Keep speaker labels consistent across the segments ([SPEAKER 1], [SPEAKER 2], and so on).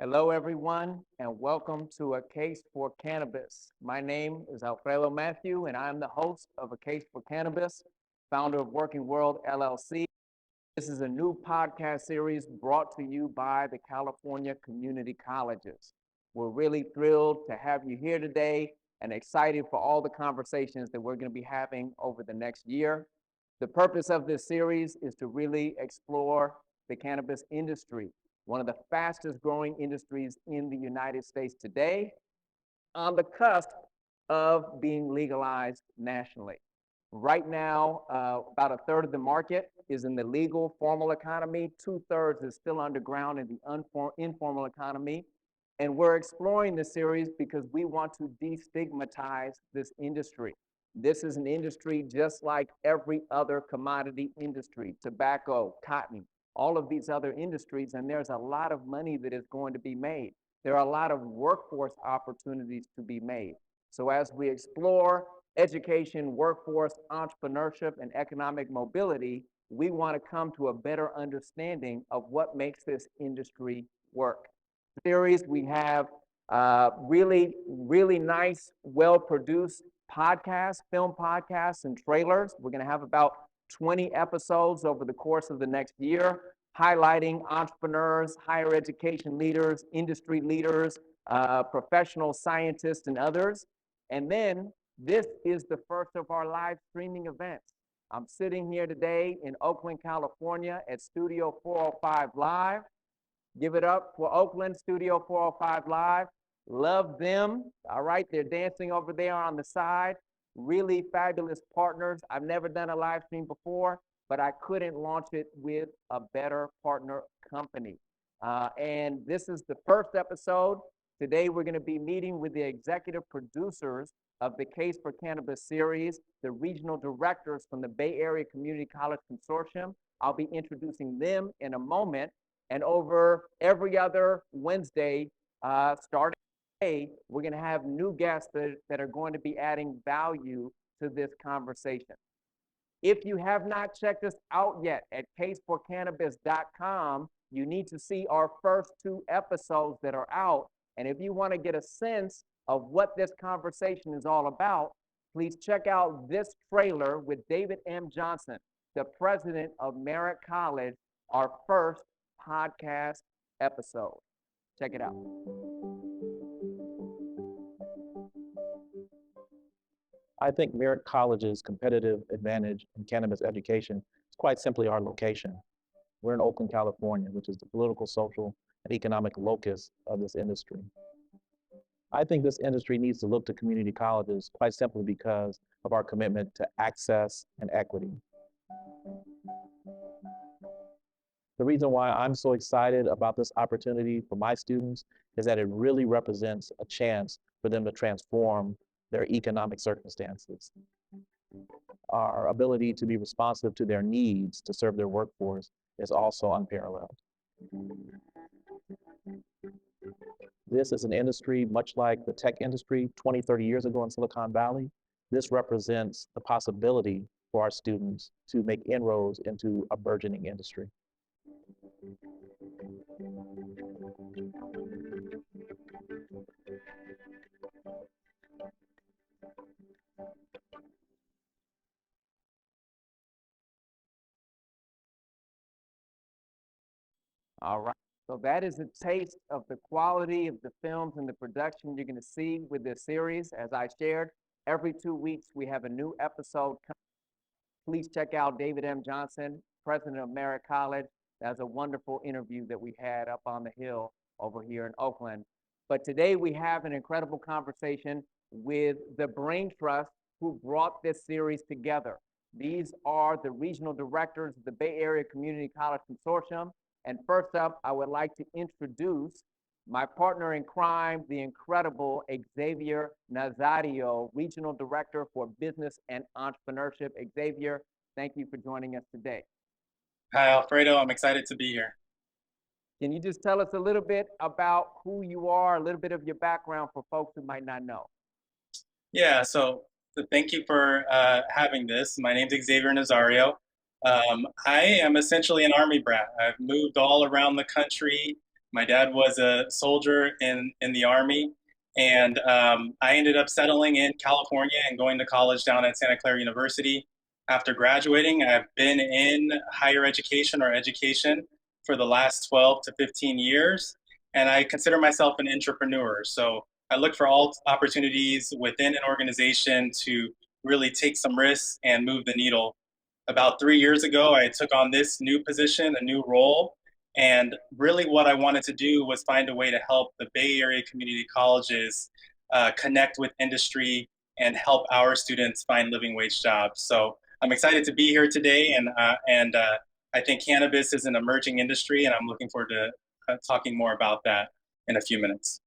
[SPEAKER 1] Hello, everyone, and welcome to A Case for Cannabis. My name is Alfredo Matthew, and I'm the host of A Case for Cannabis, founder of Working World LLC. This is a new podcast series brought to you by the California Community Colleges. We're really thrilled to have you here today and excited for all the conversations that we're going to be having over the next year. The purpose of this series is to really explore the cannabis industry, one of the fastest growing industries in the United States today, on the cusp of being legalized nationally. Right now, about a third of the market is in the legal formal economy. 2/3 is still underground in the informal economy. And we're exploring this series because we want to destigmatize this industry. This is an industry just like every other commodity industry, tobacco, cotton, all of these other industries, and there's a lot of money that is going to be made. There are a lot of workforce opportunities to be made. So as we explore education, workforce, entrepreneurship, and economic mobility, we want to come to a better understanding of what makes this industry work. Series, we have really nice, well-produced podcasts, film podcasts, and trailers. We're going to have about 20 episodes over the course of the next year, highlighting entrepreneurs, higher education leaders, industry leaders, professional scientists, and others. And then this is the first of our live streaming events. I'm sitting here today in Oakland, California at Studio 405 Live. Give it up for Oakland Studio 405 Live. Love them. All right, they're dancing over there on the side. Really fabulous partners. I've never done a live stream before, but I couldn't launch it with a better partner company. And this is the first episode. Today, we're going to be meeting with the executive producers of the Case for Cannabis series, the regional directors from the Bay Area Community College Consortium. I'll be introducing them in a moment. And over every other Wednesday, starting today, we're going to have new guests that are going to be adding value to this conversation. If you have not checked us out yet at caseforcannabis.com, you need to see our first 2 episodes that are out. And if you want to get a sense of what this conversation is all about, please check out this trailer with David M. Johnson, the president of Merritt College, our first podcast episode. Check it out.
[SPEAKER 2] I think Merritt College's competitive advantage in cannabis education is quite simply our location. We're in Oakland, California, which is the political, social, and economic locus of this industry. I think this industry needs to look to community colleges quite simply because of our commitment to access and equity. The reason why I'm so excited about this opportunity for my students is that it really represents a chance for them to transform their economic circumstances. Our ability to be responsive to their needs to serve their workforce is also unparalleled. This is an industry much like the tech industry 20, 30 years ago in Silicon Valley. This represents the possibility for our students to make inroads into a burgeoning industry.
[SPEAKER 1] All right. So that is a taste of the quality of the films and the production you're going to see with this series. As I shared, every 2 weeks we have a new episode. Please check out David M. Johnson, president of Merritt College. That's a wonderful interview that we had up on the hill over here in Oakland. But today we have an incredible conversation with the Brain Trust who brought this series together. These are the regional directors of the Bay Area Community College Consortium. And first up, I would like to introduce my partner in crime, the incredible Xavier Nazario, Regional Director for Business and Entrepreneurship. Xavier, thank you for joining us today.
[SPEAKER 3] Hi, Alfredo. I'm excited to be here.
[SPEAKER 1] Can you just tell us a little bit about who you are, a little bit of your background for folks who might not know?
[SPEAKER 3] Yeah, so thank you for having this. My name's Xavier Nazario. I am essentially an Army brat. I've moved all around the country My dad was a soldier in the Army, and I ended up settling in California and going to college down at Santa Clara University. After graduating, I've been in higher education or education for the last 12 to 15 years, and I consider myself an entrepreneur. So I look for all opportunities within an organization to really take some risks and move the needle. About 3 years ago, I took on this new position, a new role, and really, what I wanted to do was find a way to help the Bay Area community colleges connect with industry and help our students find living wage jobs. So I'm excited to be here today, and I think cannabis is an emerging industry, and I'm looking forward to talking more about that in a few minutes.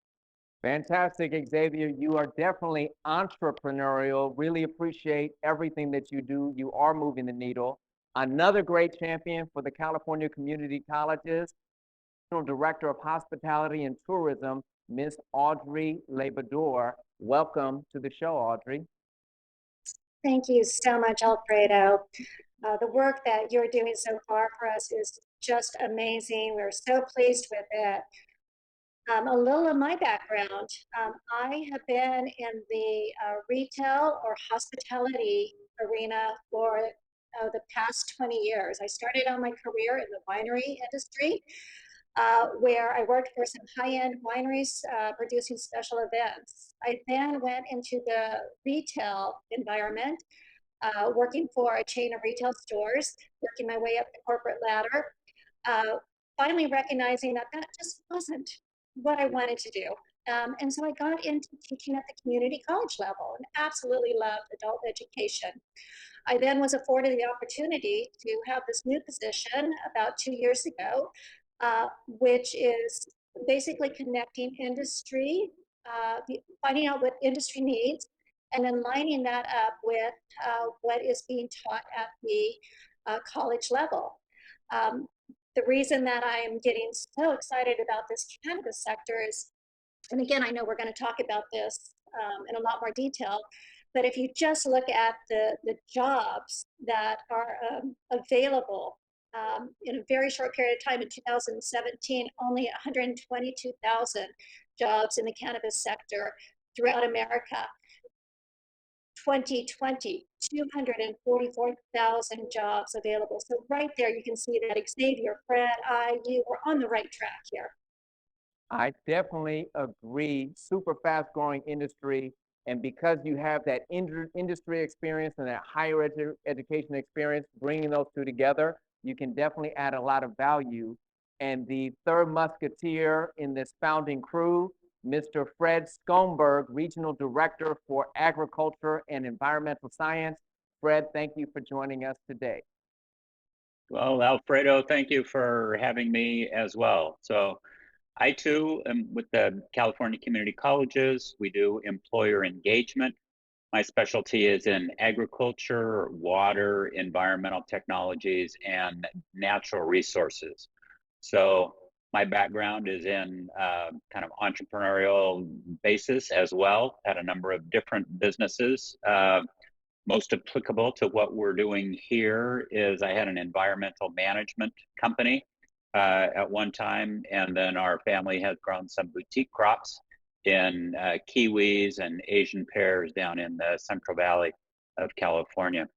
[SPEAKER 1] Fantastic, Xavier. You are definitely entrepreneurial. Really appreciate everything that you do. You are moving the needle. Another great champion for the California Community Colleges, Director of Hospitality and Tourism, Miss Audrey Labadore. Welcome to the show, Audrey.
[SPEAKER 4] Thank you so much, Alfredo. The work that you're doing so far for us is just amazing. We're so pleased with it. A little of my background, I have been in the retail or hospitality arena for the past 20 years. I started on my career in the winery industry, where I worked for some high-end wineries producing special events. I then went into the retail environment, working for a chain of retail stores, working my way up the corporate ladder, finally recognizing that that just wasn't what I wanted to do. And so I got into teaching at the community college level and absolutely loved adult education. I then was afforded the opportunity to have this new position about 2 years ago, which is basically connecting industry, finding out what industry needs, and then lining that up with what is being taught at the college level. The reason that I am getting so excited about this cannabis sector is, and again, I know we're going to talk about this in a lot more detail, but if you just look at the jobs that are available in a very short period of time, in 2017, only 122,000 jobs in the cannabis sector throughout America. 2020, 244,000 jobs available. So right there, you can see that Xavier, Fred, you were on the right track here.
[SPEAKER 1] I definitely agree. Super fast growing industry. And because you have that industry experience and that higher education experience, bringing those two together, you can definitely add a lot of value. And the third musketeer in this founding crew, Mr. Fred Sconberg, Regional Director for Agriculture and Environmental Science. Fred, thank you for joining us today.
[SPEAKER 5] Well, Alfredo, thank you for having me as well. So I too am with the California Community Colleges. We do employer engagement. My specialty is in agriculture, water, environmental technologies, and natural resources. So my background is in kind of entrepreneurial basis as well, at a number of different businesses. Most applicable to what we're doing here is I had an environmental management company at one time, and then our family has grown some boutique crops in kiwis and Asian pears down in the Central Valley of California.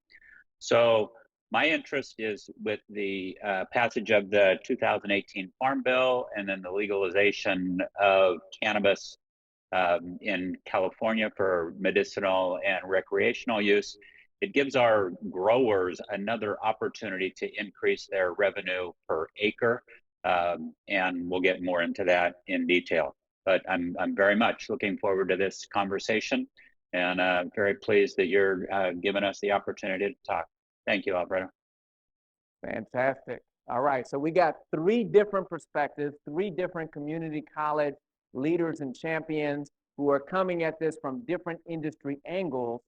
[SPEAKER 5] So my interest is with the passage of the 2018 Farm Bill and then the legalization of cannabis in California for medicinal and recreational use. It gives our growers another opportunity to increase their revenue per acre, and we'll get more into that in detail. But I'm very much looking forward to this conversation, and very pleased that you're giving us the opportunity to talk. Thank you, Alfredo.
[SPEAKER 1] Fantastic. All right, so we got three different perspectives, three different community college leaders and champions who are coming at this from different industry angles.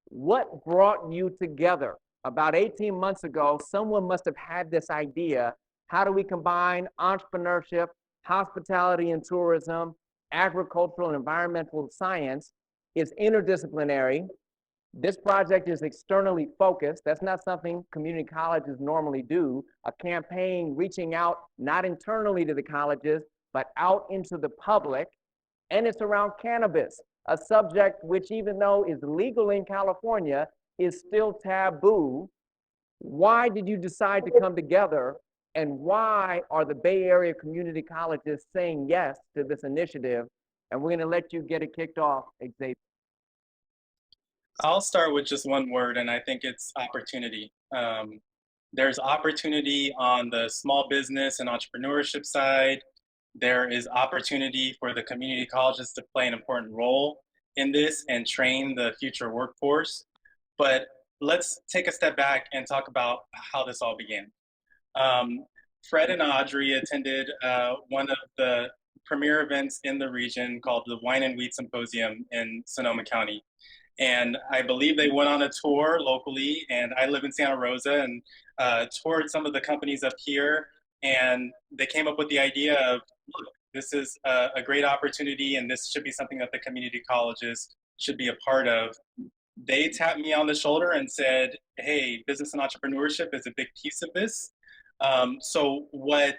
[SPEAKER 1] What brought you together? About 18 months ago, someone must have had this idea. How do we combine entrepreneurship, hospitality and tourism, agricultural and environmental science? It's interdisciplinary. This project is externally focused. That's not something community colleges normally do. A campaign reaching out not internally to the colleges, but out into the public, and it's around cannabis, a subject which, even though is legal in California, is still taboo. Why did you decide to come together, and why are the Bay Area community colleges saying yes to this initiative? And we're going to let you get it kicked off, Xavier.
[SPEAKER 3] I'll start with just one word, and I think it's opportunity. There's opportunity on the small business and entrepreneurship side. There is opportunity for the community colleges to play an important role in this and train the future workforce. But let's take a step back and talk about how this all began. Fred and Audrey attended one of the premier events in the region called the Wine and Wheat Symposium in Sonoma County. And I believe they went on a tour locally, and I live in Santa Rosa, and toured some of the companies up here. And they came up with the idea of, look, this is a great opportunity, and this should be something that the community colleges should be a part of. They tapped me on the shoulder and said, hey, business and entrepreneurship is a big piece of this. So what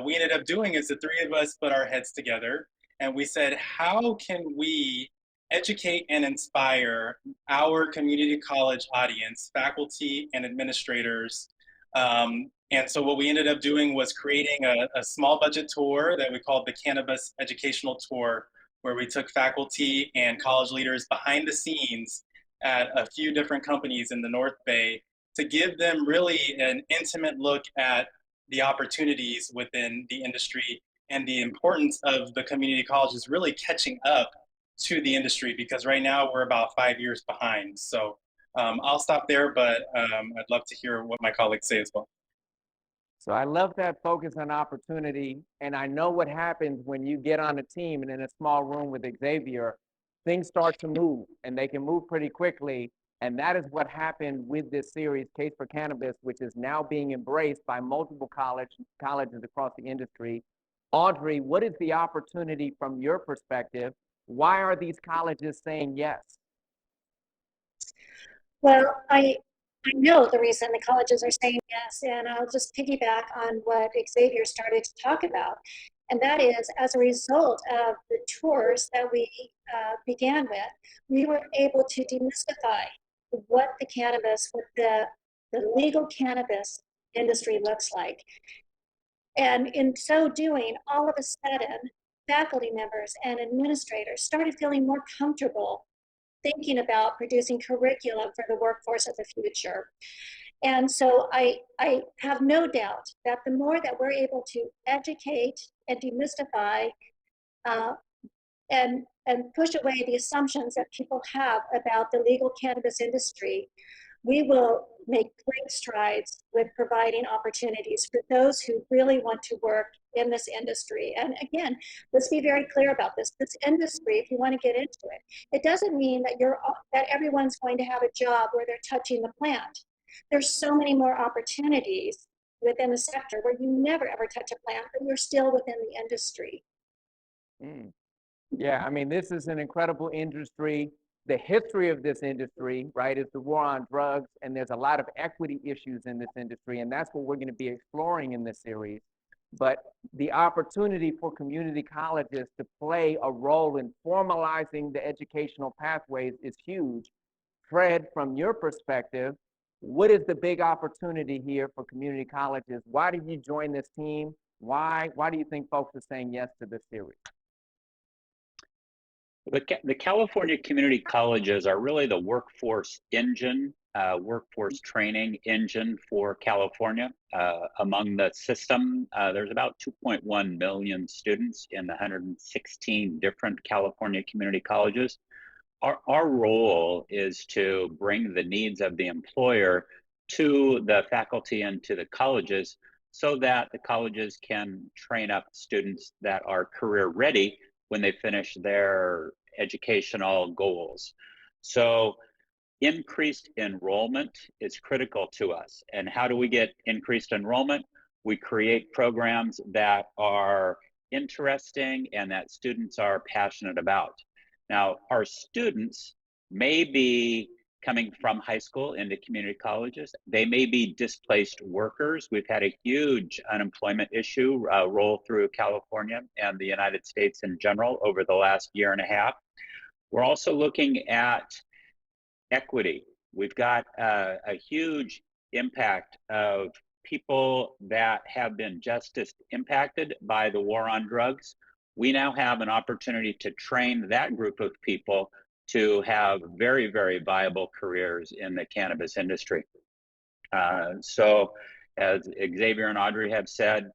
[SPEAKER 3] we ended up doing is the three of us put our heads together, and we said, how can we educate and inspire our community college audience, faculty and administrators? And so what we ended up doing was creating a small budget tour that we called the Cannabis Educational Tour, where we took faculty and college leaders behind the scenes at a few different companies in the North Bay to give them really an intimate look at the opportunities within the industry and the importance of the community colleges really catching up to the industry, because right now we're about 5 years behind. So I'll stop there, but I'd love to hear what my colleagues say as well.
[SPEAKER 1] So I love that focus on opportunity, and I know what happens when you get on a team and in a small room with Xavier, things start to move, and they can move pretty quickly, and that is what happened with this series, Case for Cannabis, which is now being embraced by multiple colleges across the industry. Audrey, what is the opportunity from your perspective? Why are these colleges saying yes?
[SPEAKER 4] Well, I know the reason the colleges are saying yes, and I'll just piggyback on what Xavier started to talk about. And that is, as a result of the tours that we began with, we were able to demystify what the cannabis, what the legal cannabis industry looks like. And in so doing, all of a sudden, faculty members and administrators started feeling more comfortable thinking about producing curriculum for the workforce of the future. And so I have no doubt that the more that we're able to educate and demystify and push away the assumptions that people have about the legal cannabis industry, we will make great strides with providing opportunities for those who really want to work in this industry. And again, let's be very clear about this. This industry, if you want to get into it, it doesn't mean that that everyone's going to have a job where they're touching the plant. There's so many more opportunities within the sector where you never ever touch a plant, but you're still within the industry.
[SPEAKER 1] Yeah, I mean, this is an incredible industry. The history of this industry, right, is the war on drugs, and there's a lot of equity issues in this industry, and that's what we're going to be exploring in this series. But the opportunity for community colleges to play a role in formalizing the educational pathways is huge. Fred, from your perspective, what is the big opportunity here for community colleges? Why did you join this team? Why do you think folks are saying yes to this series?
[SPEAKER 5] The California community colleges are really the workforce engine, workforce training engine for California. Among the system, there's about 2.1 million students in the 116 different California community colleges. Our role is to bring the needs of the employer to the faculty and to the colleges so that the colleges can train up students that are career ready when they finish their educational goals. So increased enrollment is critical to us. And how do we get increased enrollment? We create programs that are interesting and that students are passionate about. Now, our students may be coming from high school into community colleges. They may be displaced workers. We've had a huge unemployment issue roll through California and the United States in general over the last year and a half. We're also looking at equity. We've got a huge impact of people that have been justice impacted by the war on drugs. We now have an opportunity to train that group of people to have very, very viable careers in the cannabis industry. So as Xavier and Audrey have said,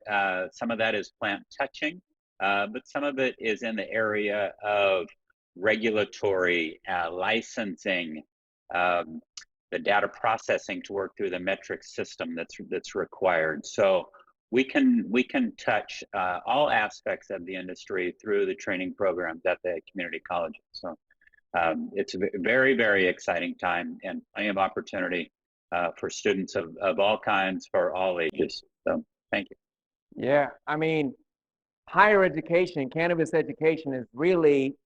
[SPEAKER 5] some of that is plant touching, but some of it is in the area of regulatory, licensing, the data processing to work through the metric system that's required. So we can touch all aspects of the industry through the training programs at the community colleges. So it's a very, very exciting time and plenty of opportunity for students of all kinds, for all ages. So thank you.
[SPEAKER 1] Yeah, I mean, higher education, cannabis education is really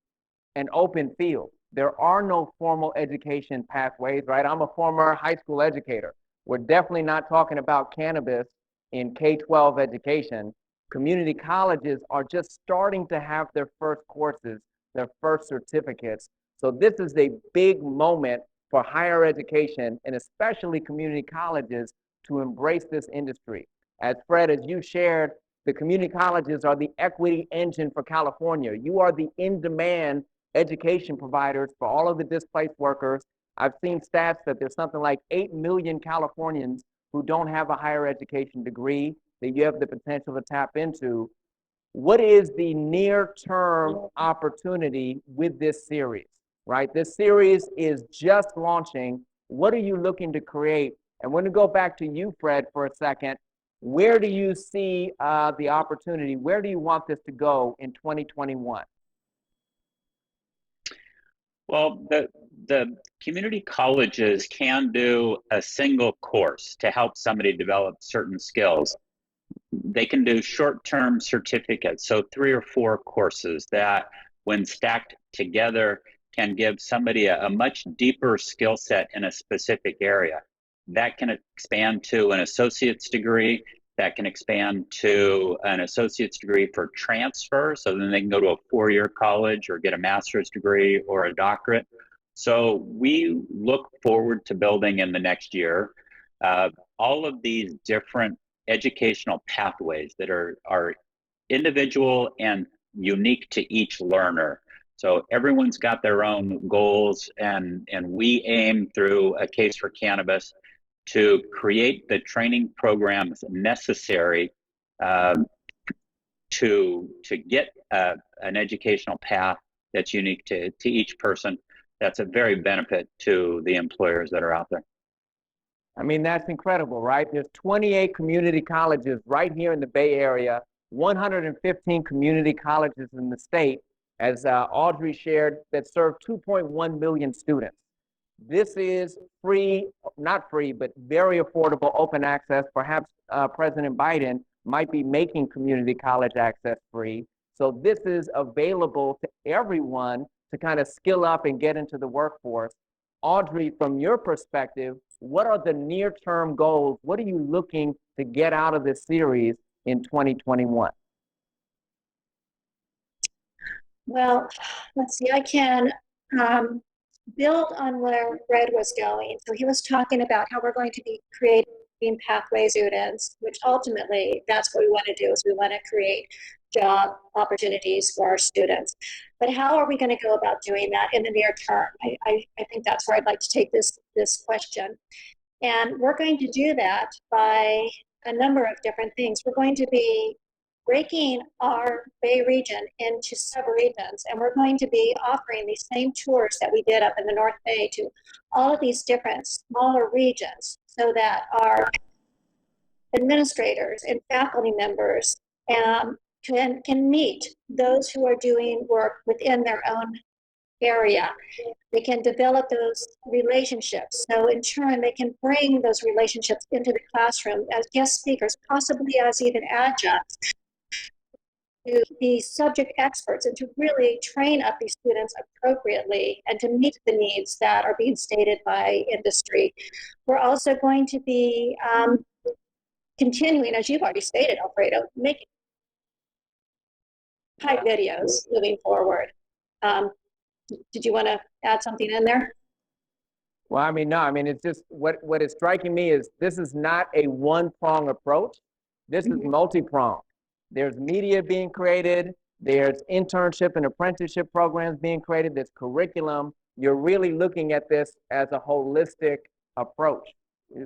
[SPEAKER 1] an open field. There are no formal education pathways, right? I'm a former high school educator. We're definitely not talking about cannabis in K-12 education. Community colleges are just starting to have their first courses, their first certificates. So this is a big moment for higher education and especially community colleges to embrace this industry. As Fred, as you shared, the community colleges are the equity engine for California. You are the in-demand education providers for all of the displaced workers. I've seen stats that there's something like 8 million Californians who don't have a higher education degree that you have the potential to tap into. What is the near-term opportunity with this series, right? This series is just launching. What are you looking to create? And we're going to go back to you, Fred, for a second. Where do you see the opportunity? Where do you want this to go in 2021?
[SPEAKER 5] Well, the community colleges can do a single course to help somebody develop certain skills. They can do short-term certificates, so 3 or 4 courses that, when stacked together, can give somebody a much deeper skill set in a specific area. That can expand to an associate's degree, that can expand to an associate's degree for transfer, so then they can go to a 4-year college or get a master's degree or a doctorate. So we look forward to building in the next year all of these different educational pathways that are individual and unique to each learner. So everyone's got their own goals, and we aim through A Case for Cannabis to create the training programs necessary to get an educational path that's unique to each person. That's a very benefit to the employers that are out there.
[SPEAKER 1] I mean, that's incredible, right? There's 28 community colleges right here in the Bay Area, 115 community colleges in the state, as Audrey shared, that serve 2.1 million students. This is free, not free, but very affordable open access. Perhaps President Biden might be making community college access free. So this is available to everyone to kind of skill up and get into the workforce. Audrey, from your perspective, what are the near-term goals? What are you looking to get out of this series in 2021?
[SPEAKER 4] Well, let's see, I can build on where Fred was going. So he was talking about how we're going to be creating pathway students, which ultimately that's what we want to do, is we want to create job opportunities for our students. But how are we going to go about doing that in the near term? I think that's where I'd like to take this question. And we're going to do that by a number of different things. We're going to be breaking our Bay region into sub-regions, and we're going to be offering these same tours that we did up in the North Bay to all of these different smaller regions, so that our administrators and faculty members can meet those who are doing work within their own area. They can develop those relationships. So in turn, they can bring those relationships into the classroom as guest speakers, possibly as even adjuncts. to be subject experts and to really train up these students appropriately and to meet the needs that are being stated by industry. We're also going to be continuing, as you've already stated, Alfredo, making type videos moving forward. Did you want to add something in there?
[SPEAKER 1] Well, I mean, no, I mean, it's just what is striking me is this is not a one-prong approach. This is multi-pronged. There's media being created, there's internship and apprenticeship programs being created, there's curriculum. You're really looking at this as a holistic approach.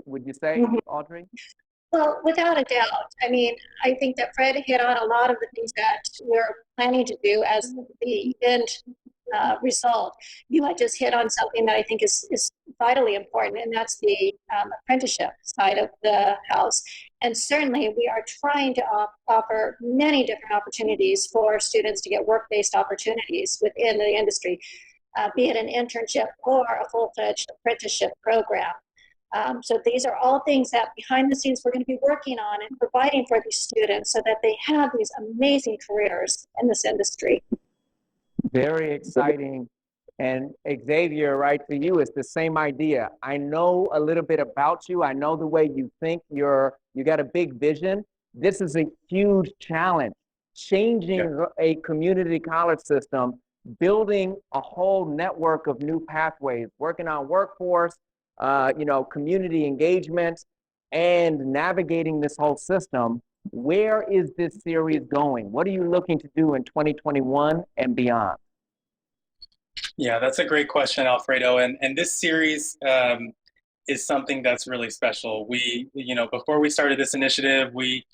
[SPEAKER 1] Would you say, Audrey?
[SPEAKER 4] Well, without a doubt. I mean, I think that Fred hit on a lot of the things that we're planning to do as the end result. You had just hit on something that I think is vitally important, and that's the apprenticeship side of the house. And certainly we are trying to offer many different opportunities for students to get work-based opportunities within the industry, be it an internship or a full-fledged apprenticeship program. So these are all things that behind the scenes we're going to be working on and providing for these students so that they have these amazing careers in this industry.
[SPEAKER 1] Very exciting. And Xavier, right, for you, it's the same idea. I know a little bit about you. I know the way you think. You got a big vision. This is a huge challenge. Changing a community college system, building a whole network of new pathways, working on workforce, community engagement, and navigating this whole system. Where is this series going? What are you looking to do in 2021 and beyond?
[SPEAKER 3] Yeah, that's a great question, Alfredo. And this series is something that's really special. We, before we started this initiative, we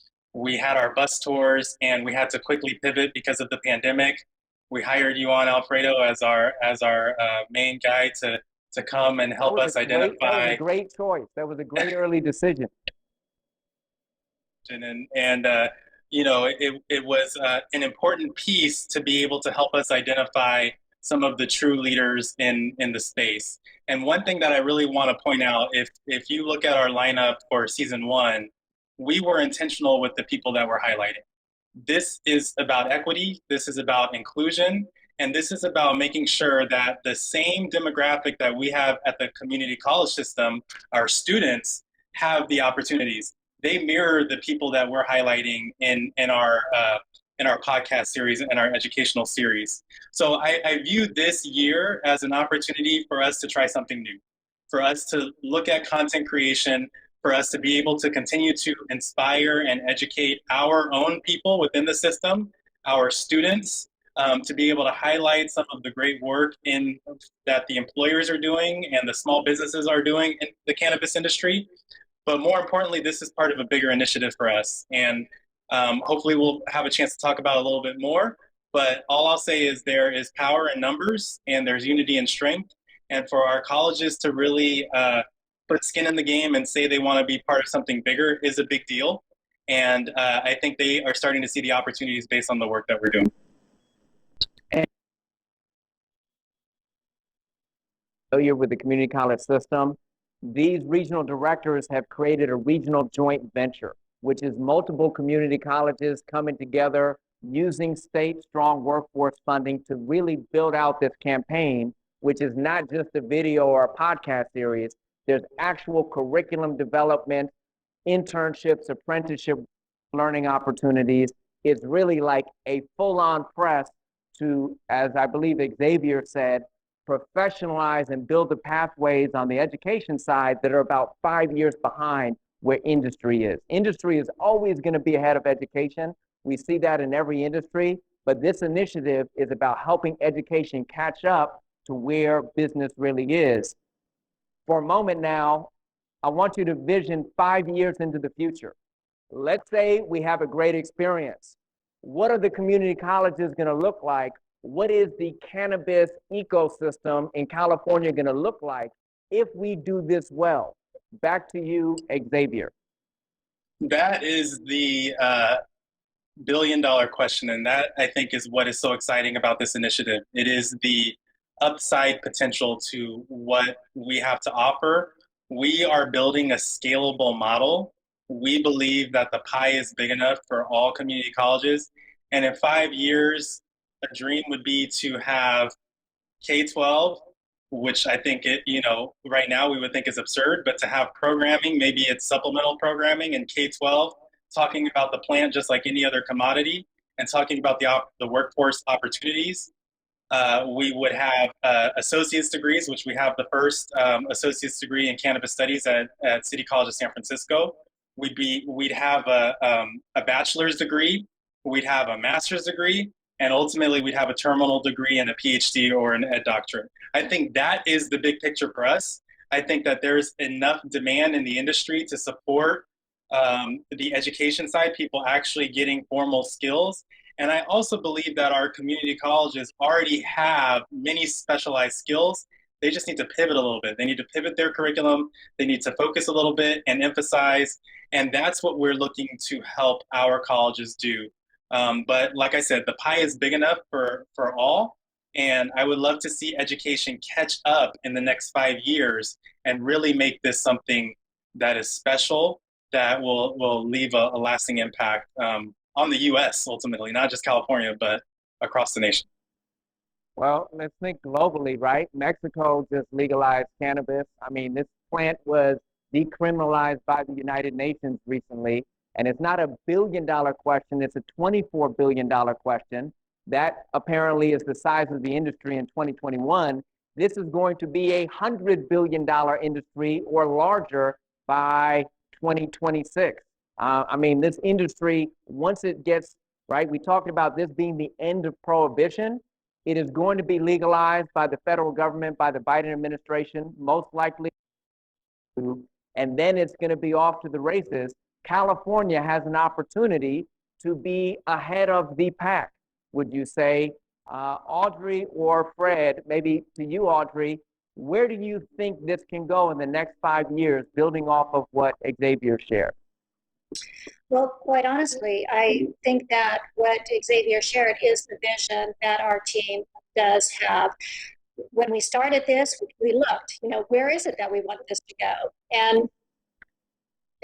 [SPEAKER 3] had our bus tours and we had to quickly pivot because of the pandemic. We hired you on, Alfredo, as our main guy to come and help us identify.
[SPEAKER 1] That was a great choice. That was a great early decision.
[SPEAKER 3] And it was an important piece to be able to help us identify some of the true leaders in the space. And one thing that I really want to point out, if you look at our lineup for season 1, we were intentional with the people that we're highlighting. This is about equity, this is about inclusion, and this is about making sure that the same demographic that we have at the community college system, our students, have the opportunities. They mirror the people that we're highlighting in our podcast series and our educational series. So I view this year as an opportunity for us to try something new, for us to look at content creation, for us to be able to continue to inspire and educate our own people within the system, our students, to be able to highlight some of the great work that the employers are doing and the small businesses are doing in the cannabis industry. But more importantly, this is part of a bigger initiative for us. And hopefully we'll have a chance to talk about it a little bit more. But all I'll say is there is power in numbers and there's unity and strength. And for our colleges to really put skin in the game and say they want to be part of something bigger is a big deal. And I think they are starting to see the opportunities based on the work that we're doing.
[SPEAKER 1] Familiar with the community college system, these regional directors have created a regional joint venture, which is multiple community colleges coming together using state strong workforce funding to really build out this campaign, which is not just a video or a podcast series. There's actual curriculum development, internships, apprenticeship learning opportunities. It's really like a full-on press to, as I believe Xavier said, professionalize and build the pathways on the education side that are about 5 years behind where industry is. Industry is always going to be ahead of education. We see that in every industry, but this initiative is about helping education catch up to where business really is. For a moment now, I want you to vision 5 years into the future. Let's say we have a great experience. What are the community colleges going to look like? What is the cannabis ecosystem in California going to look like if we do this well? Back to you, Xavier.
[SPEAKER 3] That is the billion-dollar question, and that, I think, is what is so exciting about this initiative. It is the upside potential to what we have to offer. We are building a scalable model. We believe that the pie is big enough for all community colleges, And in 5 years, a dream would be to have K-12, which I think right now we would think is absurd, but to have programming, maybe it's supplemental programming in K-12, talking about the plant just like any other commodity and talking about the workforce opportunities. We would have associate's degrees, which we have the first associate's degree in cannabis studies at City College of San Francisco. We'd have a bachelor's degree, we'd have a master's degree, and ultimately we'd have a terminal degree and a PhD or an ed doctorate. I think that is the big picture for us. I think that there's enough demand in the industry to support the education side, people actually getting formal skills. And I also believe that our community colleges already have many specialized skills. They just need to pivot a little bit. They need to pivot their curriculum. They need to focus a little bit and emphasize. And that's what we're looking to help our colleges do. But like I said, the pie is big enough for all. And I would love to see education catch up in the next 5 years and really make this something that is special, that will leave a lasting impact on the U.S. ultimately, not just California, but across the nation.
[SPEAKER 1] Well, let's think globally, right? Mexico just legalized cannabis. I mean, this plant was decriminalized by the United Nations recently, and it's not $1 billion question, it's a $24 billion question. That apparently is the size of the industry in 2021. This is going to be a $100 billion industry or larger by 2026. I mean, this industry, once it gets, right, we talked about this being the end of prohibition. It is going to be legalized by the federal government, by the Biden administration, most likely. And then it's going to be off to the races. California has an opportunity to be ahead of the pack, would you say? Audrey or Fred, maybe to you, Audrey, where do you think this can go in the next 5 years, building off of what Xavier shared?
[SPEAKER 4] Well, quite honestly, I think that what Xavier shared is the vision that our team does have. When we started this, we looked, where is it that we want this to go? And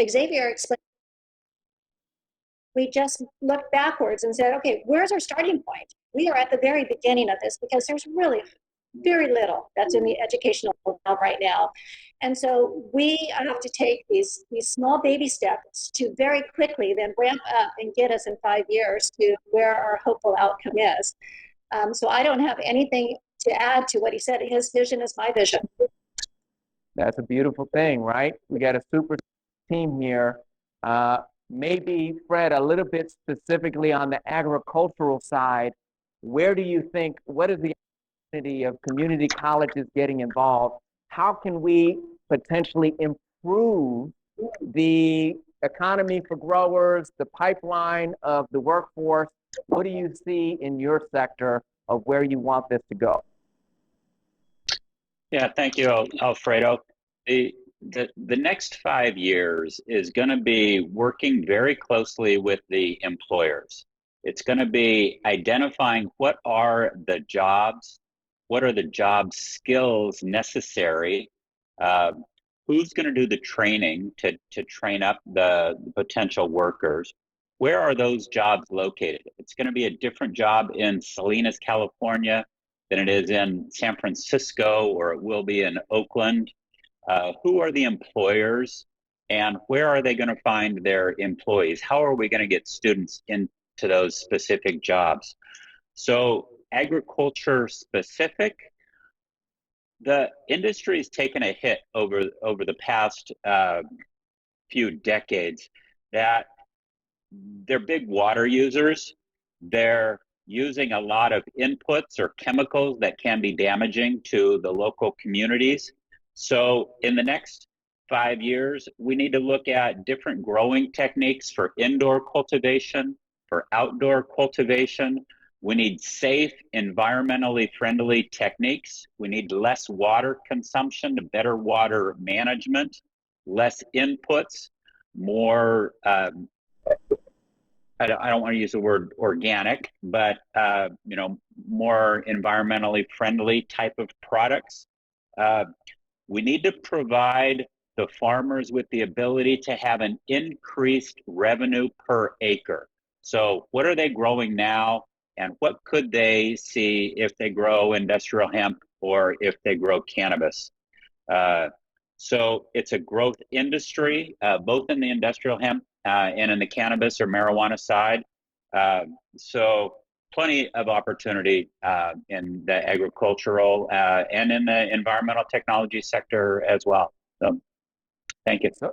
[SPEAKER 4] Xavier explained, we just looked backwards and said, okay, where's our starting point? We are at the very beginning of this because there's really very little that's in the educational realm right now. And so we have to take these small baby steps to very quickly then ramp up and get us in 5 years to where our hopeful outcome is. So I don't have anything to add to what he said. His vision is my vision.
[SPEAKER 1] That's a beautiful thing, right? We got a super team here. Maybe, Fred, a little bit specifically on the agricultural side, where do you think, what is the opportunity of community colleges getting involved? How can we potentially improve the economy for growers, the pipeline of the workforce? What do you see in your sector of where you want this to go?
[SPEAKER 5] Yeah, thank you, Alfredo. The next 5 years is going to be working very closely with the employers. It's going to be identifying what are the jobs, what are the job skills necessary, who's going to do the training to train up the potential workers, where are those jobs located? It's going to be a different job in Salinas, California than it is in San Francisco, or it will be in Oakland. Who are the employers, and where are they going to find their employees? How are we going to get students into those specific jobs? So agriculture specific, the industry has taken a hit over the past few decades. That they're big water users. They're using a lot of inputs or chemicals that can be damaging to the local communities. So in the next 5 years, we need to look at different growing techniques for indoor cultivation, for outdoor cultivation. We need safe, environmentally friendly techniques. We need less water consumption, better water management, less inputs, more, I don't want to use the word organic, but more environmentally friendly type of products. We need to provide the farmers with the ability to have an increased revenue per acre. So what are they growing now, and what could they see if they grow industrial hemp or if they grow cannabis? So it's a growth industry, both in the industrial hemp and in the cannabis or marijuana side. So plenty of opportunity in the agricultural and in the environmental technology sector as well. So thank you.
[SPEAKER 1] So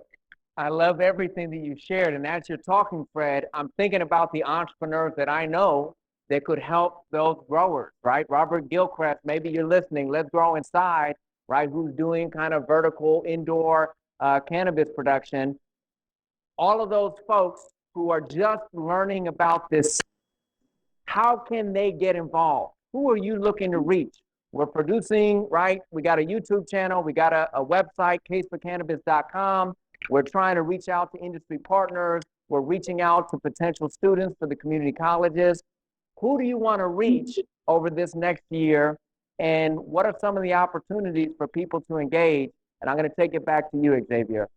[SPEAKER 1] I love everything that you shared. And as you're talking, Fred, I'm thinking about the entrepreneurs that I know that could help those growers, right? Robert Gilchrist, maybe you're listening. Let's Grow Inside, right? Who's doing kind of vertical indoor cannabis production. All of those folks who are just learning about this, how can they get involved? Who are you looking to reach? We're producing, right? We got a YouTube channel. We got a website, caseforcannabis.com. We're trying to reach out to industry partners. We're reaching out to potential students for the community colleges. Who do you want to reach over this next year? And what are some of the opportunities for people to engage? And I'm going to take it back to you, Xavier.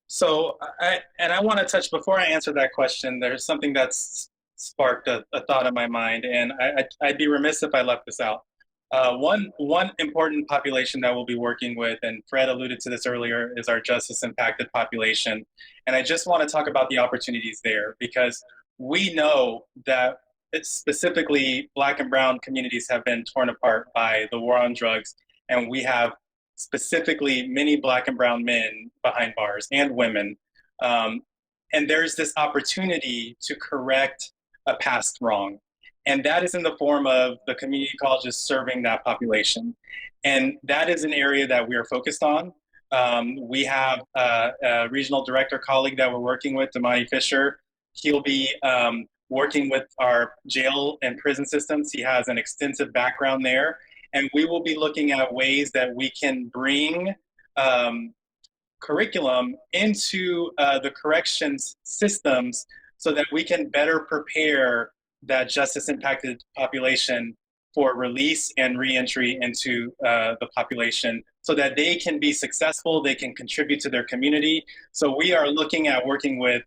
[SPEAKER 3] So I want to touch, before I answer that question, there's something that's sparked a thought in my mind, and I'd be remiss if I left this out. One important population that we'll be working with, and Fred alluded to this earlier, is our justice impacted population. And I just want to talk about the opportunities there, because we know that specifically Black and Brown communities have been torn apart by the war on drugs, and we have specifically many Black and Brown men behind bars and women. And there's this opportunity to correct a past wrong. And that is in the form of the community colleges serving that population. And that is an area that we are focused on. We have a regional director colleague that we're working with, Damani Fisher. He'll be working with our jail and prison systems. He has an extensive background there. And we will be looking at ways that we can bring curriculum into the corrections systems so that we can better prepare that justice impacted population for release and reentry into the population so that they can be successful, they can contribute to their community. So we are looking at working with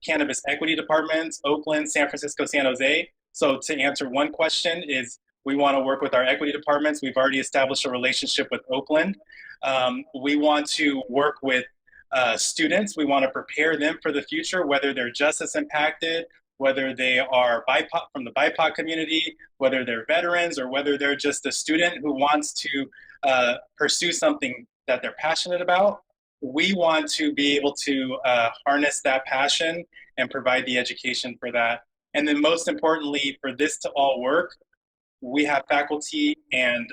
[SPEAKER 3] cannabis equity departments, Oakland, San Francisco, San Jose. So to answer one question is, we want to work with our equity departments. We've already established a relationship with Oakland. We want to work with students. We want to prepare them for the future, whether they're justice impacted, whether they are BIPOC, from the BIPOC community, whether they're veterans, or whether they're just a student who wants to pursue something that they're passionate about. We want to be able to harness that passion and provide the education for that. And then most importantly, for this to all work, we have faculty and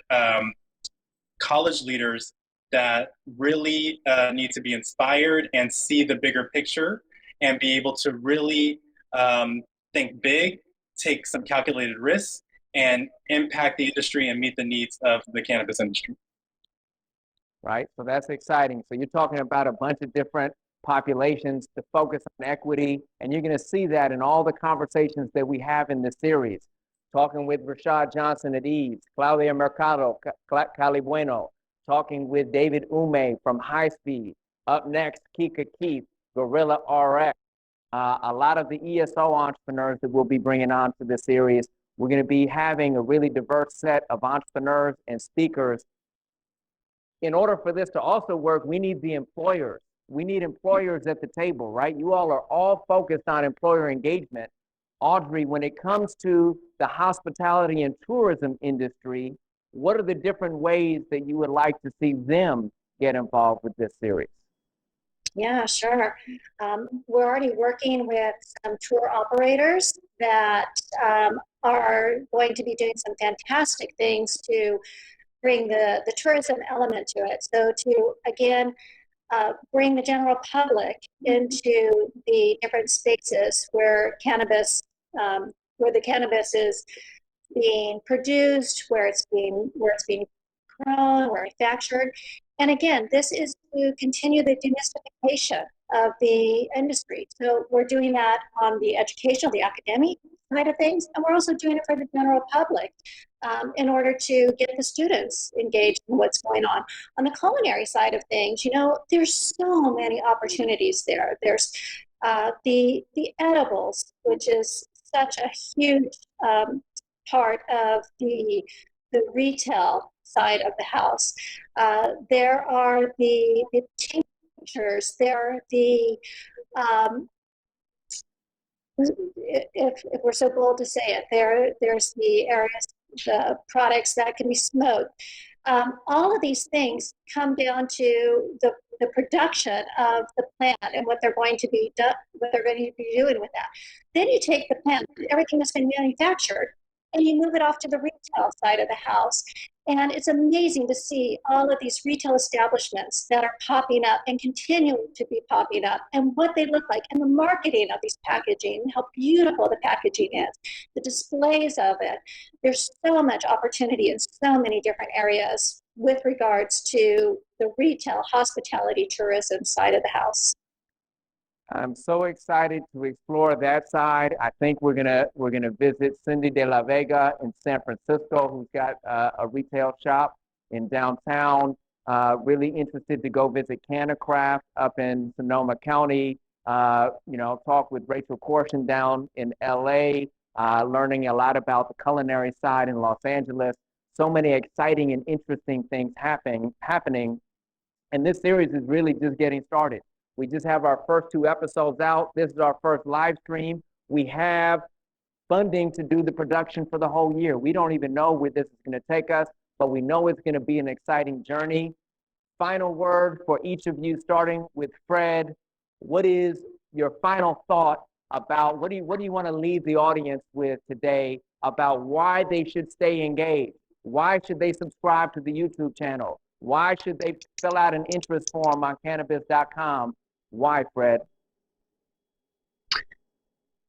[SPEAKER 3] college leaders that really need to be inspired and see the bigger picture and be able to really think big, take some calculated risks, and impact the industry and meet the needs of the cannabis industry.
[SPEAKER 1] Right, so that's exciting. So you're talking about a bunch of different populations to focus on equity, and you're going to see that in all the conversations that we have in this series. Talking with Rashad Johnson at Eves, Claudia Mercado, Cali Bueno, talking with David Ume from High Speed. Up next, Kika Keith, Gorilla RX. A lot of the ESO entrepreneurs that we'll be bringing on to this series. We're going to be having a really diverse set of entrepreneurs and speakers. In order for this to also work, we need the employers. We need employers at the table, right? You all are all focused on employer engagement. Audrey, when it comes to the hospitality and tourism industry, what are the different ways that you would like to see them get involved with this series?
[SPEAKER 4] Yeah, sure. We're already working with some tour operators that are going to be doing some fantastic things to bring the tourism element to it. So to, again, bring the general public into the different spaces where cannabis, where the cannabis is being produced, where it's being grown, where it's manufactured. And again, this is to continue the demystification of the industry. So we're doing that on the educational, the academic side of things, and we're also doing it for the general public in order to get the students engaged in what's going on. On the culinary side of things, you know, there's so many opportunities there. There's The edibles, which is such a huge part of the retail side of the house. There are the tinctures, there are the if we're so bold to say it, there's the areas, the products that can be smoked. All of these things come down to the production of the plant and what they're going to be what they're going to be doing with that. Then you take the plant, everything that's been manufactured, and you move it off to the retail side of the house. And it's amazing to see all of these retail establishments that are popping up and continuing to be popping up, and what they look like, and the marketing of these packaging, how beautiful the packaging is, the displays of it. There's so much opportunity in so many different areas with regards to the retail, hospitality, tourism side of the house.
[SPEAKER 1] I'm so excited to explore that side. I think we're gonna visit Cindy de la Vega in San Francisco, who's got a retail shop in downtown. Really interested to go visit Cannacraft up in Sonoma County. Talk with Rachel Corshin down in LA, learning a lot about the culinary side in Los Angeles. So many exciting and interesting things happening. And this series is really just getting started. We just have our first 2 episodes out. This is our first live stream. We have funding to do the production for the whole year. We don't even know where this is going to take us, but we know it's going to be an exciting journey. Final word for each of you, starting with Fred. What is your final thought about, what do you want to leave the audience with today about why they should stay engaged? Why should they subscribe to the YouTube channel? Why should they fill out an interest form on cannabis.com? Why, Fred?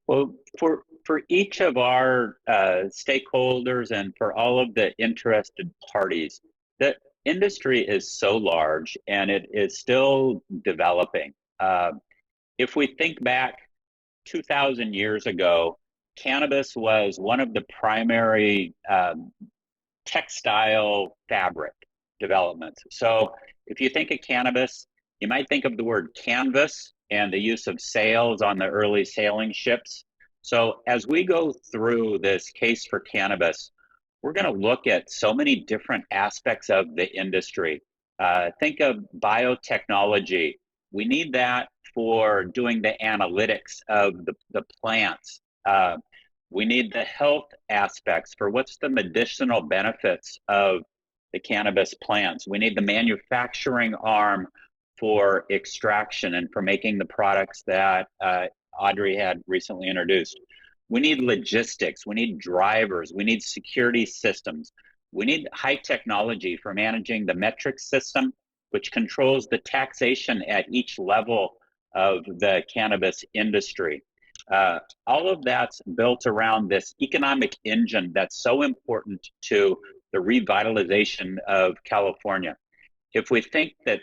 [SPEAKER 5] Well, for each of our stakeholders and for all of the interested parties, the industry is so large and it is still developing. If we think back 2,000 years ago, cannabis was one of the primary textile fabric developments. So if you think of cannabis, you might think of the word canvas and the use of sails on the early sailing ships. So as we go through this case for cannabis, we're going to look at so many different aspects of the industry. Think of biotechnology. We need that for doing the analytics of the plants. We need the health aspects for what's the medicinal benefits of the cannabis plants. We need the manufacturing arm for extraction and for making the products that Audrey had recently introduced. We need logistics, we need drivers, we need security systems. We need high technology for managing the metric system, which controls the taxation at each level of the cannabis industry. All of that's built around this economic engine that's so important to the revitalization of California. If we think that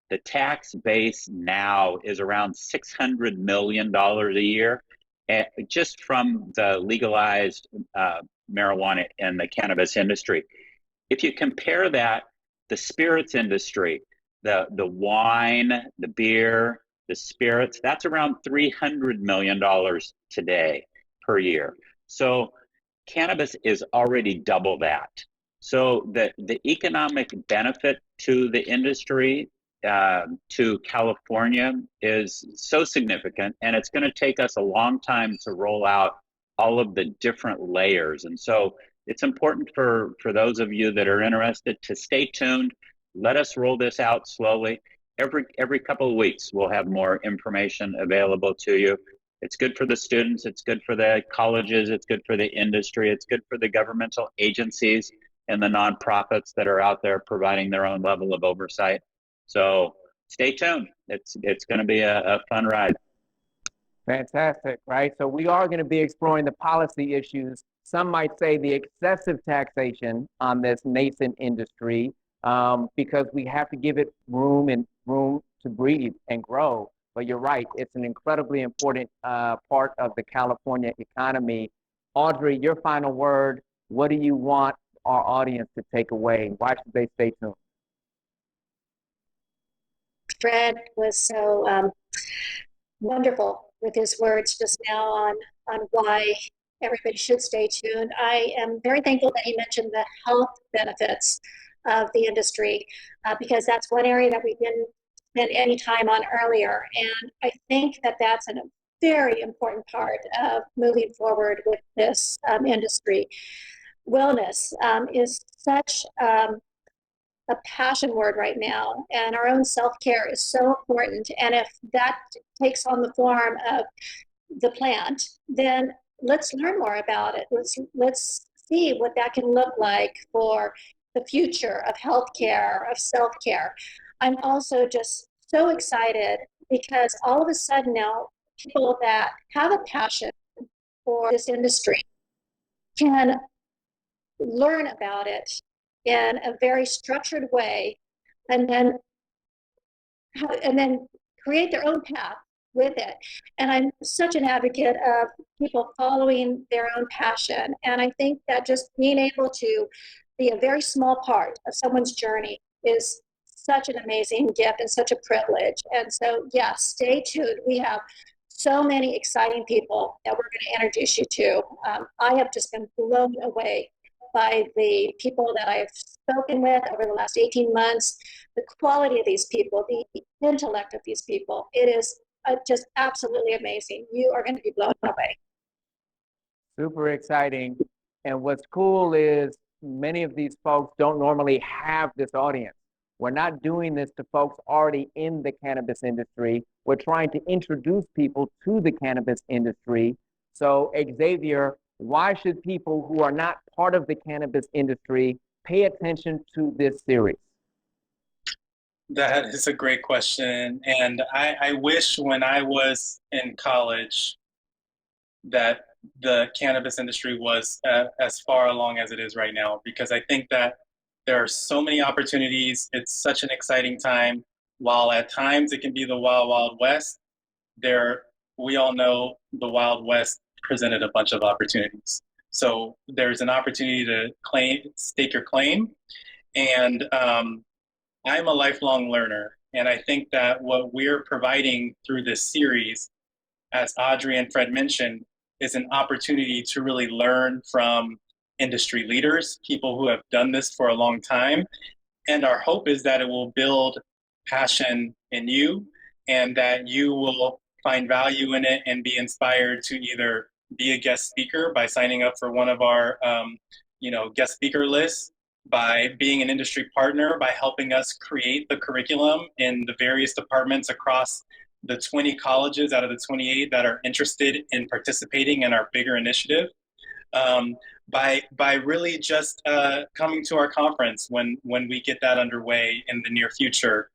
[SPEAKER 5] the tax base now is around $600 million a year, just from the legalized marijuana and the cannabis industry. If you compare that, the spirits industry, the wine, the beer, the spirits, that's around $300 million today per year. So cannabis is already double that. So the economic benefit to the industry, to California, is so significant, and it's going to take us a long time to roll out all of the different layers. And so it's important for those of you that are interested to stay tuned. Let us roll this out slowly. Every couple of weeks, we'll have more information available to you. It's good for the students, it's good for the colleges, it's good for the industry, it's good for the governmental agencies and the nonprofits that are out there providing their own level of oversight. So stay tuned. It's going to be a fun ride.
[SPEAKER 1] Fantastic, right? So we are going to be exploring the policy issues. Some might say the excessive taxation on this nascent industry, because we have to give it room to breathe and grow. But you're right, it's an incredibly important part of the California economy. Audrey, your final word. What do you want our audience to take away? Why should they stay tuned?
[SPEAKER 4] Fred was so wonderful with his words just now on why everybody should stay tuned. I am very thankful that he mentioned the health benefits of the industry because that's one area that we didn't spend any time on earlier. And I think that that's a very important part of moving forward with this industry. Wellness is such a passion word right now, and our own self-care is so important. And if that takes on the form of the plant, then let's learn more about it. Let's see what that can look like for the future of healthcare, of self-care. I'm also just so excited because all of a sudden now, people that have a passion for this industry can learn about it in a very structured way, and then create their own path with it. And I'm such an advocate of people following their own passion. And I think that just being able to be a very small part of someone's journey is such an amazing gift and such a privilege. And so, yes, stay tuned. We have so many exciting people that we're going to introduce you to. I have just been blown away by the people that I've spoken with over the last 18 months, the quality of these people, the intellect of these people. It is just absolutely amazing. You are going to be blown away.
[SPEAKER 1] Super exciting. And what's cool is many of these folks don't normally have this audience. We're not doing this to folks already in the cannabis industry. We're trying to introduce people to the cannabis industry. So, Xavier, why should people who are not part of the cannabis industry pay attention to this series?
[SPEAKER 3] That is a great question. And I wish when I was in college that the cannabis industry was as far along as it is right now, because I think that there are so many opportunities. It's such an exciting time. While at times it can be the wild, wild west, we all know the Wild West presented a bunch of opportunities. So there's an opportunity to stake your claim. And I'm a lifelong learner. And I think that what we're providing through this series, as Audrey and Fred mentioned, is an opportunity to really learn from industry leaders, people who have done this for a long time. And our hope is that it will build passion in you and that you will find value in it and be inspired to either be a guest speaker by signing up for one of our guest speaker lists, by being an industry partner, by helping us create the curriculum in the various departments across the 20 colleges out of the 28 that are interested in participating in our bigger initiative, by really just coming to our conference when we get that underway in the near future.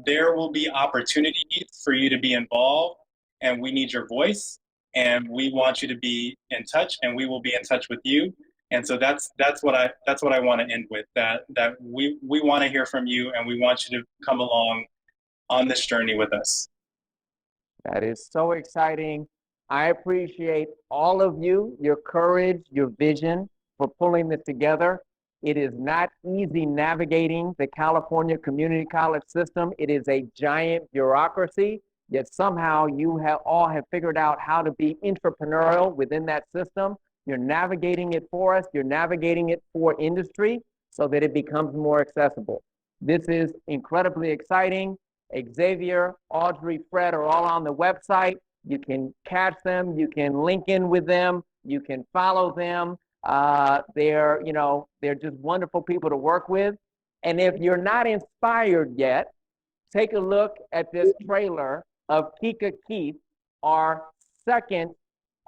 [SPEAKER 3] There will be opportunities for you to be involved, and we need your voice, and we want you to be in touch, and we will be in touch with you. And so that's what I want to end with, that we want to hear from you, and we want you to come along on this journey with us.
[SPEAKER 1] That is so exciting. I appreciate all of you, your courage, your vision for pulling this together. It is not easy navigating the California community college system. It is a giant bureaucracy, yet somehow you all have figured out how to be entrepreneurial within that system. You're navigating it for us. You're navigating it for industry so that it becomes more accessible. This is incredibly exciting. Xavier, Audrey, Fred are all on the website. You can catch them. You can link in with them. You can follow them. They're just wonderful people to work with. And if you're not inspired yet, take a look at this trailer of Kika Keith, our second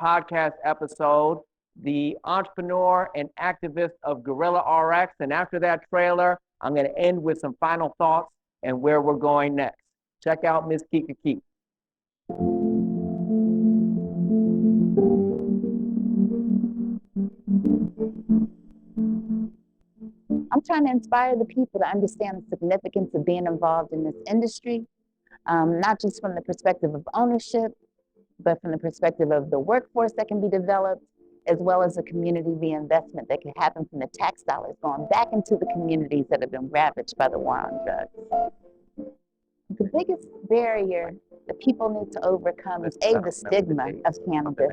[SPEAKER 1] podcast episode, the entrepreneur and activist of Guerrilla RX. And after that trailer, I'm going to end with some final thoughts and where we're going next. Check out Miss Kika Keith.
[SPEAKER 6] I'm trying to inspire the people to understand the significance of being involved in this industry, not just from the perspective of ownership, but from the perspective of the workforce that can be developed, as well as the community reinvestment that can happen from the tax dollars going back into the communities that have been ravaged by the war on drugs. The biggest barrier that that people need to overcome is A, the stigma of cannabis,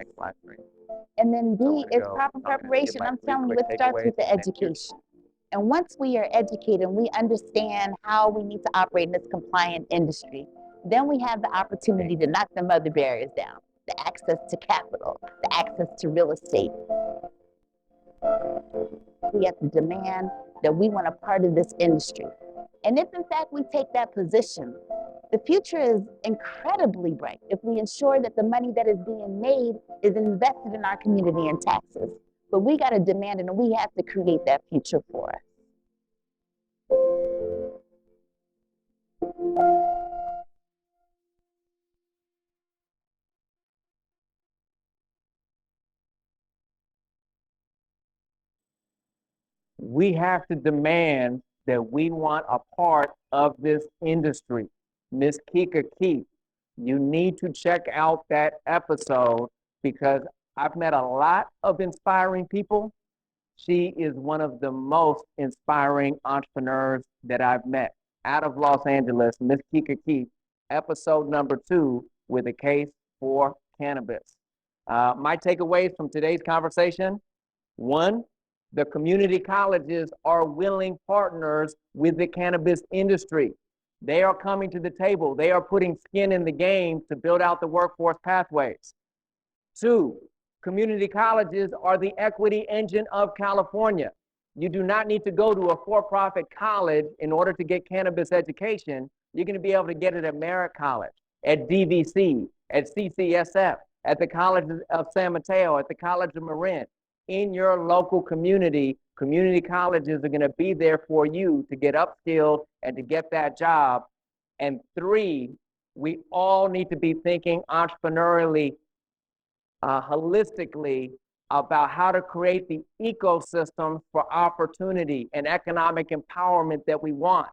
[SPEAKER 6] and then B, is proper preparation. I'm telling you, it starts with the education. And once we are educated and we understand how we need to operate in this compliant industry, then we have the opportunity to knock them other barriers down, the access to capital, the access to real estate. We have to demand that we want a part of this industry. And if in fact we take that position, the future is incredibly bright if we ensure that the money that is being made is invested in our community in taxes. But we got to demand it, and we have to create that future for us.
[SPEAKER 1] We have to demand that we want a part of this industry. Miss Kika Keith, you need to check out that episode because I've met a lot of inspiring people. She is one of the most inspiring entrepreneurs that I've met. Out of Los Angeles, Miss Kika Keith, episode number 2 with a case for cannabis. My takeaways from today's conversation: 1, the community colleges are willing partners with the cannabis industry. They are coming to the table. They are putting skin in the game to build out the workforce pathways. 2, community colleges are the equity engine of California. You do not need to go to a for-profit college in order to get cannabis education. You're going to be able to get it at Merritt College, at DVC, at CCSF, at the College of San Mateo, at the College of Marin. In your local community, community colleges are going to be there for you to get upskilled and to get that job. And 3, we all need to be thinking entrepreneurially, holistically about how to create the ecosystem for opportunity and economic empowerment that we want.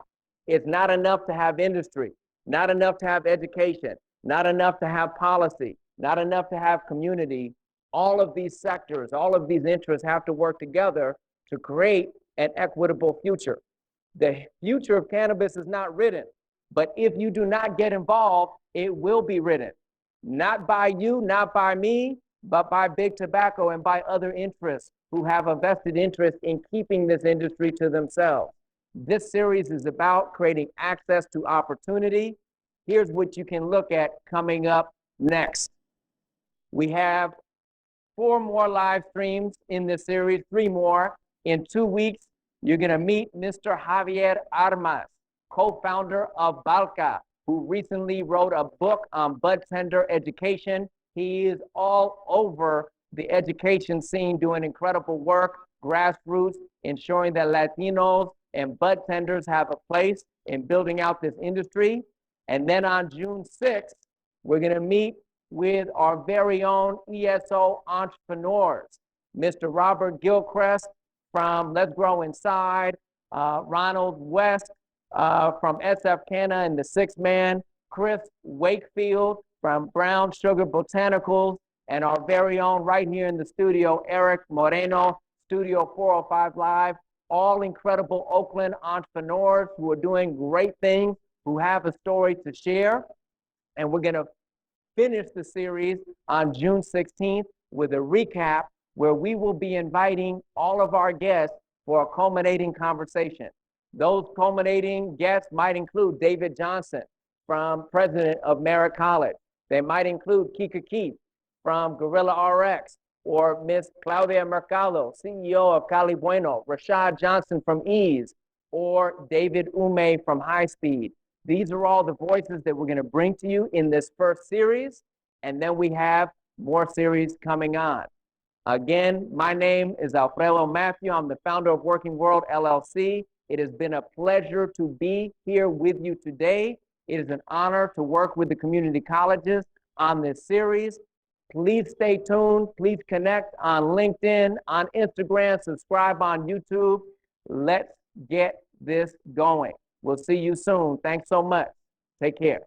[SPEAKER 1] It's not enough to have industry, not enough to have education, not enough to have policy, not enough to have community. All of these sectors, all of these interests have to work together to create an equitable future. The future of cannabis is not written, but if you do not get involved, it will be written. Not by you, not by me, but by big tobacco and by other interests who have a vested interest in keeping this industry to themselves. This series is about creating access to opportunity. Here's what you can look at coming up next. We have 4 more live streams in this series, 3 more. In 2 weeks, you're going to meet Mr. Javier Armas, co-founder of Balca, who recently wrote a book on bud tender education. He is all over the education scene doing incredible work, grassroots, ensuring that Latinos and bud tenders have a place in building out this industry. And then on June 6th, we're going to meet with our very own ESO entrepreneurs, Mr. Robert Gilchrist from Let's Grow Inside, Ronald West from SF Canna and the 6th Man, Chris Wakefield from Brown Sugar Botanicals, and our very own right here in the studio, Eric Moreno, Studio 405 Live, all incredible Oakland entrepreneurs who are doing great things, who have a story to share. And we're going to finish the series on June 16th with a recap where we will be inviting all of our guests for a culminating conversation. Those culminating guests might include David Johnson, president of Merritt College. They might include Kika Keith from Gorilla RX, or Miss Claudia Mercado, CEO of Cali Bueno, Rashad Johnson from Ease, or David Ume from High Speed. These are all the voices that we're going to bring to you in this first series, and then we have more series coming on. Again, my name is Alfredo Matthew. I'm the founder of Working World LLC. It has been a pleasure to be here with you today. It is an honor to work with the community colleges on this series. Please stay tuned. Please connect on LinkedIn, on Instagram, subscribe on YouTube. Let's get this going. We'll see you soon. Thanks so much. Take care.